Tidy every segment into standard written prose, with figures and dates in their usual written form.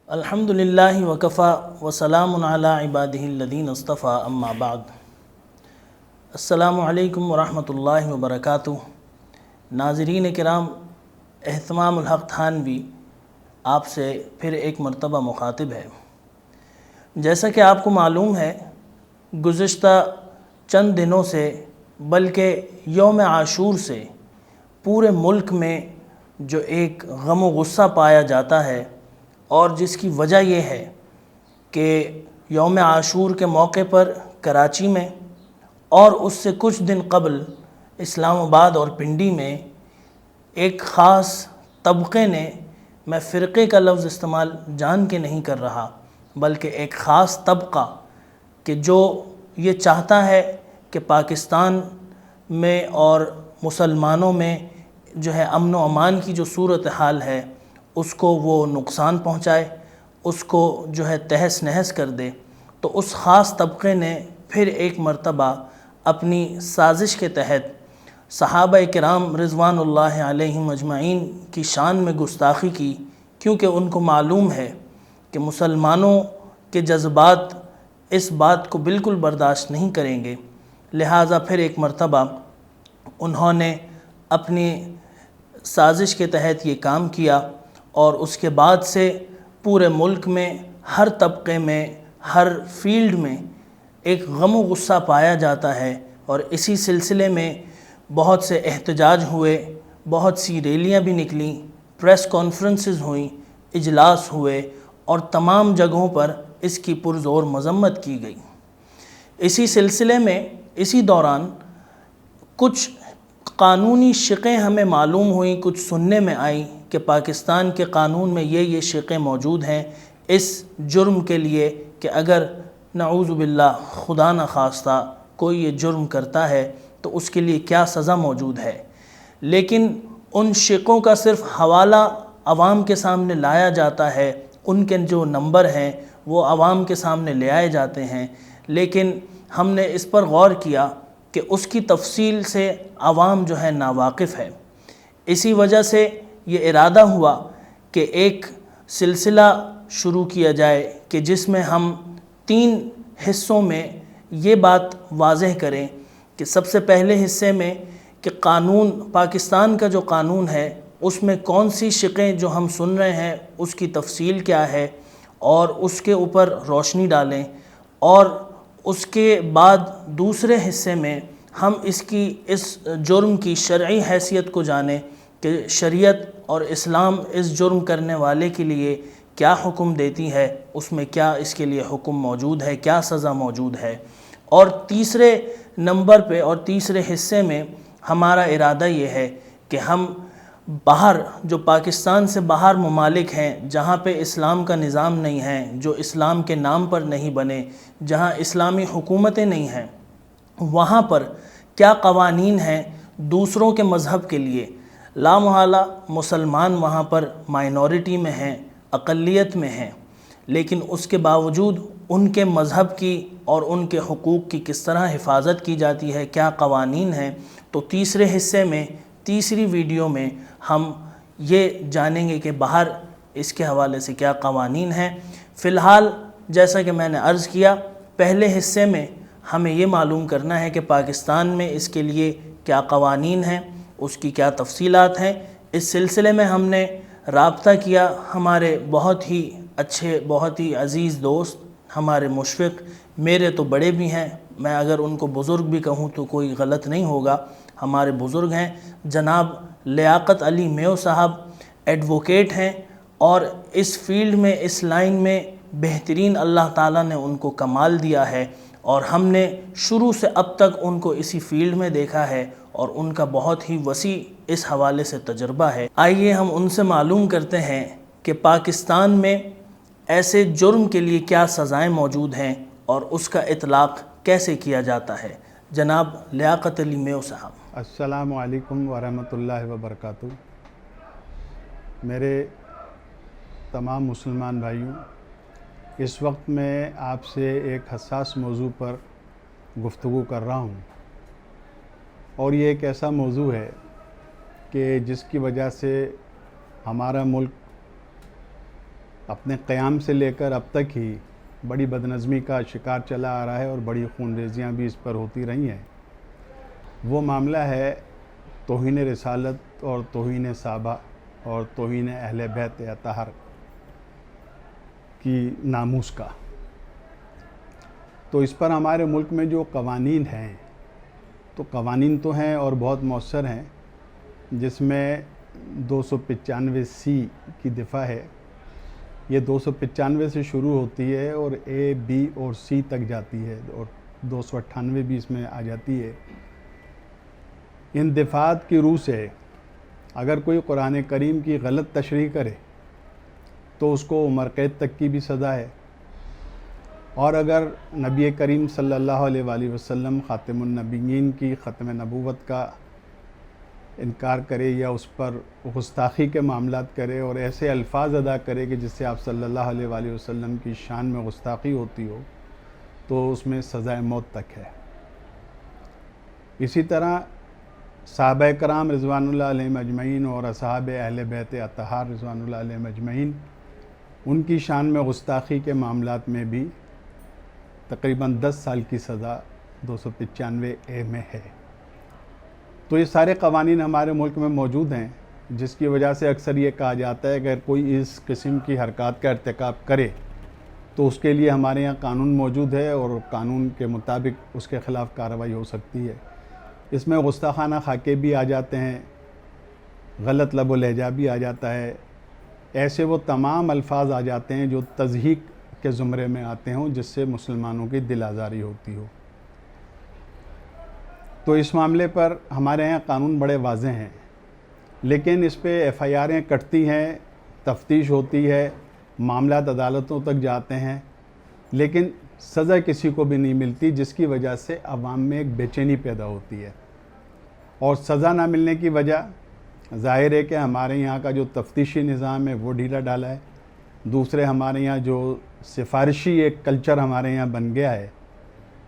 الحمدللہ وکفا وسلام علی عبادہ الذین اصطفیٰ اما بعد۔ السلام علیکم ورحمۃ اللہ وبرکاتہ۔ ناظرین کرام، اہتمام الحق تھانوی آپ سے پھر ایک مرتبہ مخاطب ہے۔ جیسا کہ آپ کو معلوم ہے، گزشتہ چند دنوں سے بلکہ یوم عاشور سے پورے ملک میں جو ایک غم و غصہ پایا جاتا ہے، اور جس کی وجہ یہ ہے کہ یوم عاشور کے موقع پر کراچی میں اور اس سے کچھ دن قبل اسلام آباد اور پنڈی میں ایک خاص طبقے نے، میں فرقے کا لفظ استعمال جان کے نہیں کر رہا بلکہ ایک خاص طبقہ کہ جو یہ چاہتا ہے کہ پاکستان میں اور مسلمانوں میں جو ہے امن و امان کی جو صورتحال ہے اس کو وہ نقصان پہنچائے، اس کو جو ہے تہس نہس کر دے، تو اس خاص طبقے نے پھر ایک مرتبہ اپنی سازش کے تحت صحابہ کرام رضوان اللہ علیہم اجمعین کی شان میں گستاخی کی، کیونکہ ان کو معلوم ہے کہ مسلمانوں کے جذبات اس بات کو بالکل برداشت نہیں کریں گے، لہٰذا پھر ایک مرتبہ انہوں نے اپنی سازش کے تحت یہ کام کیا، اور اس کے بعد سے پورے ملک میں ہر طبقے میں ہر فیلڈ میں ایک غم و غصہ پایا جاتا ہے، اور اسی سلسلے میں بہت سے احتجاج ہوئے، بہت سی ریلیاں بھی نکلیں، پریس کانفرنسز ہوئیں، اجلاس ہوئے، اور تمام جگہوں پر اس کی پرزور مذمت کی گئی۔ اسی سلسلے میں اسی دوران کچھ قانونی شقیں ہمیں معلوم ہوئیں، کچھ سننے میں آئیں کہ پاکستان کے قانون میں یہ شقیں موجود ہیں اس جرم کے لیے کہ اگر نعوذ باللہ خدا نخواستہ کوئی یہ جرم کرتا ہے تو اس کے لیے کیا سزا موجود ہے، لیکن ان شقوں کا صرف حوالہ عوام کے سامنے لایا جاتا ہے، ان کے جو نمبر ہیں وہ عوام کے سامنے لے آئے جاتے ہیں، لیکن ہم نے اس پر غور کیا کہ اس کی تفصیل سے عوام جو ہے ناواقف ہے۔ اسی وجہ سے یہ ارادہ ہوا کہ ایک سلسلہ شروع کیا جائے کہ جس میں ہم 3 حصوں میں یہ بات واضح کریں کہ سب سے پہلے حصے میں کہ قانون، پاکستان کا جو قانون ہے اس میں کون سی شقیں جو ہم سن رہے ہیں اس کی تفصیل کیا ہے، اور اس کے اوپر روشنی ڈالیں، اور اس کے بعد دوسرے حصے میں ہم اس جرم کی شرعی حیثیت کو جانیں کہ شریعت اور اسلام اس جرم کرنے والے کے لیے کیا حکم دیتی ہے، اس میں کیا اس کے لیے حکم موجود ہے، کیا سزا موجود ہے، اور تیسرے نمبر پہ اور تیسرے حصے میں ہمارا ارادہ یہ ہے کہ ہم باہر جو پاکستان سے باہر ممالک ہیں جہاں پہ اسلام کا نظام نہیں ہے، جو اسلام کے نام پر نہیں بنے، جہاں اسلامی حکومتیں نہیں ہیں، وہاں پر کیا قوانین ہیں دوسروں کے مذہب کے لیے۔ لامحالہ مسلمان وہاں پر مائنورٹی میں ہیں، اقلیت میں ہیں، لیکن اس کے باوجود ان کے مذہب کی اور ان کے حقوق کی کس طرح حفاظت کی جاتی ہے، کیا قوانین ہیں۔ تو تیسرے حصے میں، تیسری ویڈیو میں ہم یہ جانیں گے کہ باہر اس کے حوالے سے کیا قوانین ہیں۔ فی الحال جیسا کہ میں نے عرض کیا، پہلے حصے میں ہمیں یہ معلوم کرنا ہے کہ پاکستان میں اس کے لیے کیا قوانین ہیں، اس کی کیا تفصیلات ہیں۔ اس سلسلے میں ہم نے رابطہ کیا ہمارے بہت ہی اچھے، بہت ہی عزیز دوست، ہمارے مشفق، میرے تو بڑے بھی ہیں، میں اگر ان کو بزرگ بھی کہوں تو کوئی غلط نہیں ہوگا، ہمارے بزرگ ہیں، جناب لیاقت علی میو صاحب ایڈوکیٹ ہیں، اور اس فیلڈ میں، اس لائن میں بہترین اللہ تعالیٰ نے ان کو کمال دیا ہے، اور ہم نے شروع سے اب تک ان کو اسی فیلڈ میں دیکھا ہے، اور ان کا بہت ہی وسیع اس حوالے سے تجربہ ہے۔ آئیے ہم ان سے معلوم کرتے ہیں کہ پاکستان میں ایسے جرم کے لیے کیا سزائیں موجود ہیں اور اس کا اطلاق کیسے کیا جاتا ہے۔ جناب لیاقت علی میو صاحب۔ السلام علیکم ورحمۃ اللہ وبرکاتہ۔ میرے تمام مسلمان بھائیوں، اس وقت میں آپ سے ایک حساس موضوع پر گفتگو کر رہا ہوں، اور یہ ایک ایسا موضوع ہے کہ جس کی وجہ سے ہمارا ملک اپنے قیام سے لے کر اب تک ہی بڑی بدنظمی کا شکار چلا آ رہا ہے اور بڑی خون ریزیاں بھی اس پر ہوتی رہی ہیں۔ وہ معاملہ ہے توہین رسالت اور توہین صحابہ اور توہین اہل بیت اطہار کی ناموس کا۔ تو اس پر ہمارے ملک میں جو قوانین ہیں، تو قوانین تو ہیں اور بہت مؤثر ہیں، جس میں 295C کی دفعہ ہے۔ یہ 295 سے شروع ہوتی ہے اور A, B اور C تک جاتی ہے اور 298 بھی اس میں آ جاتی ہے۔ ان دفعات کی روح سے اگر کوئی قرآن کریم کی غلط تشریح کرے تو اس کو عمر قید تک کی بھی سزا ہے، اور اگر نبی کریم صلی اللہ علیہ وآلہ وسلم خاتم النبیین کی ختم نبوت کا انکار کرے یا اس پر گستاخی کے معاملات کرے اور ایسے الفاظ ادا کرے کہ جس سے آپ صلی اللہ علیہ وآلہ وسلم کی شان میں گستاخی ہوتی ہو، تو اس میں سزائے موت تک ہے۔ اسی طرح صحابہ کرام رضوان اللہ علیہم اجمعین اور اصحاب اہل بیت اطہار رضوان اللہ علیہم اجمعین، ان کی شان میں گستاخی کے معاملات میں بھی تقریباً 10 سال کی سزا 295A میں ہے۔ تو یہ سارے قوانین ہمارے ملک میں موجود ہیں، جس کی وجہ سے اکثر یہ کہا جاتا ہے کہ اگر کوئی اس قسم کی حرکات کا ارتکاب کرے تو اس کے لیے ہمارے یہاں قانون موجود ہے اور قانون کے مطابق اس کے خلاف کارروائی ہو سکتی ہے۔ اس میں گستاخانہ خاکے بھی آ جاتے ہیں، غلط لب و لہجہ بھی آ جاتا ہے، ایسے وہ تمام الفاظ آ جاتے ہیں جو تضحیک کے زمرے میں آتے ہوں، جس سے مسلمانوں کی دل آزاری ہوتی ہو۔ تو اس معاملے پر ہمارے یہاں قانون بڑے واضح ہیں، لیکن اس پہ FIRیں کٹتی ہیں، تفتیش ہوتی ہے، معاملات عدالتوں تک جاتے ہیں، لیکن سزا کسی کو بھی نہیں ملتی، جس کی وجہ سے عوام میں ایک بے چینی پیدا ہوتی ہے۔ اور سزا نہ ملنے کی وجہ ظاہر ہے کہ ہمارے یہاں کا جو تفتیشی نظام ہے وہ ڈھیلا ڈالا ہے، دوسرے ہمارے یہاں جو سفارشی ایک کلچر ہمارے یہاں بن گیا ہے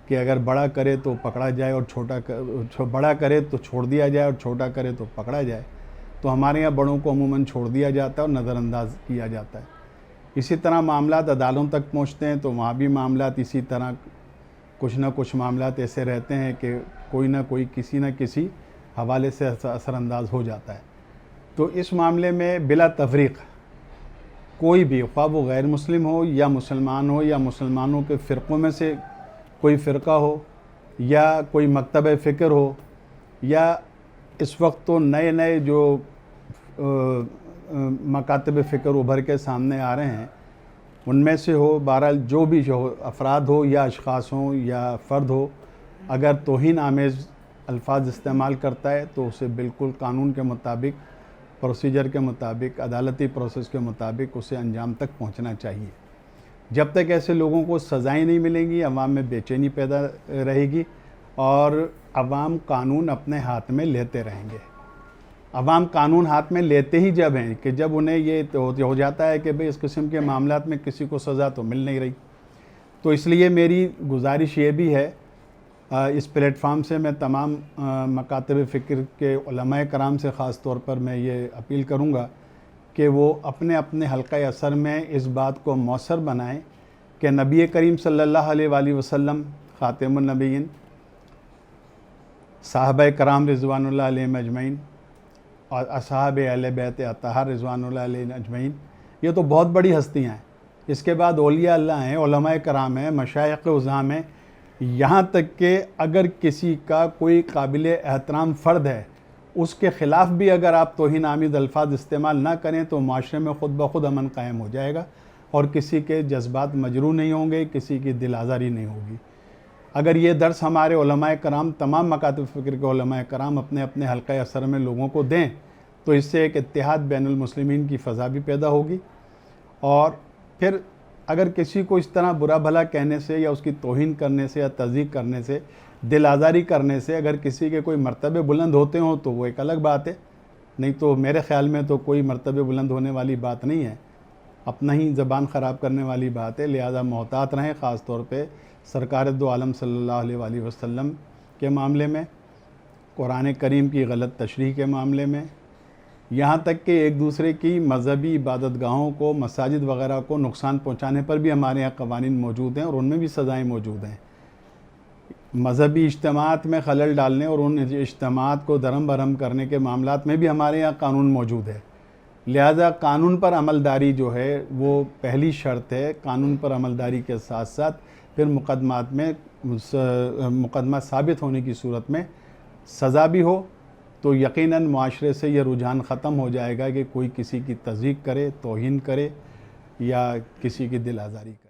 کہ اگر بڑا کرے تو پکڑا جائے اور بڑا کرے تو چھوڑ دیا جائے اور چھوٹا کرے تو پکڑا جائے، تو ہمارے یہاں بڑوں کو عموماً چھوڑ دیا جاتا ہے اور نظر انداز کیا جاتا ہے۔ اسی طرح معاملات عدالتوں تک پہنچتے ہیں تو وہاں بھی معاملات اسی طرح کچھ نہ کچھ معاملات ایسے رہتے ہیں کہ کوئی نہ کوئی کسی نہ کسی حوالے سے اثر انداز ہو جاتا ہے۔ تو اس معاملے میں بلا تفریق کوئی بھی، خواہ وہ غیر مسلم ہو یا مسلمان ہو یا مسلمانوں کے فرقوں میں سے کوئی فرقہ ہو یا کوئی مکتب فکر ہو یا اس وقت تو نئے نئے جو مکاتب فکر ابھر کے سامنے آ رہے ہیں ان میں سے ہو، بہرحال جو بھی افراد ہو یا اشخاص ہوں یا فرد ہو، اگر توہین آمیز الفاظ استعمال کرتا ہے تو اسے بالکل قانون کے مطابق، پروسیجر کے مطابق، عدالتی پروسیس کے مطابق اسے انجام تک پہنچنا چاہیے۔ جب تک ایسے لوگوں کو سزائیں نہیں ملیں گی، عوام میں بے چینی پیدا رہے گی اور عوام قانون اپنے ہاتھ میں لیتے رہیں گے۔ عوام قانون ہاتھ میں لیتے ہی جب ہیں کہ جب انہیں یہ ہو جاتا ہے کہ بھئی اس قسم کے معاملات میں کسی کو سزا تو مل نہیں رہی۔ تو اس لیے میری گزارش یہ بھی ہے، اس پلیٹ فارم سے میں تمام مکاتب فکر کے علماء کرام سے خاص طور پر میں یہ اپیل کروں گا کہ وہ اپنے اپنے حلقہ اثر میں اس بات کو مؤثر بنائیں کہ نبی کریم صلی اللہ علیہ وآلہ وسلم خاتم النبیین، صحابہ کرام رضوان اللہ علیہم اجمعین اور اصحاب اہل بیت اطہار رضوان اللہ علیہم اجمعین، یہ تو بہت بڑی ہستیاں ہیں۔ اس کے بعد اولیاء اللہ ہیں، علماء کرام ہیں، مشائخ عظام ہیں، یہاں تک کہ اگر کسی کا کوئی قابل احترام فرد ہے، اس کے خلاف بھی اگر آپ توہین آمیز الفاظ استعمال نہ کریں تو معاشرے میں خود بخود امن قائم ہو جائے گا اور کسی کے جذبات مجروح نہیں ہوں گے، کسی کی دل آزاری نہیں ہوگی۔ اگر یہ درس ہمارے علماء کرام، تمام مکاتب فکر کے علماء کرام اپنے اپنے حلقہ اثر میں لوگوں کو دیں تو اس سے ایک اتحاد بین المسلمین کی فضا بھی پیدا ہوگی، اور پھر اگر کسی کو اس طرح برا بھلا کہنے سے یا اس کی توہین کرنے سے یا تضحیک کرنے سے، دل آزاری کرنے سے اگر کسی کے کوئی مرتبے بلند ہوتے ہوں تو وہ ایک الگ بات ہے، نہیں تو میرے خیال میں تو کوئی مرتبے بلند ہونے والی بات نہیں ہے، اپنا ہی زبان خراب کرنے والی بات ہے۔ لہذا محتاط رہیں، خاص طور پہ سرکار دو عالم صلی اللہ علیہ وآلہ وسلم کے معاملے میں، قرآن کریم کی غلط تشریح کے معاملے میں، یہاں تک کہ ایک دوسرے کی مذہبی عبادت گاہوں کو، مساجد وغیرہ کو نقصان پہنچانے پر بھی ہمارے یہاں قوانین موجود ہیں اور ان میں بھی سزائیں موجود ہیں۔ مذہبی اجتماعات میں خلل ڈالنے اور ان اجتماعات کو درہم برہم کرنے کے معاملات میں بھی ہمارے یہاں قانون موجود ہے۔ لہذا قانون پر عملداری جو ہے وہ پہلی شرط ہے۔ قانون پر عملداری کے ساتھ ساتھ پھر مقدمات میں مقدمہ ثابت ہونے کی صورت میں سزا بھی ہو تو یقیناً معاشرے سے یہ رجحان ختم ہو جائے گا کہ کوئی کسی کی تضحیک کرے، توہین کرے یا کسی کی دل آزاری کرے۔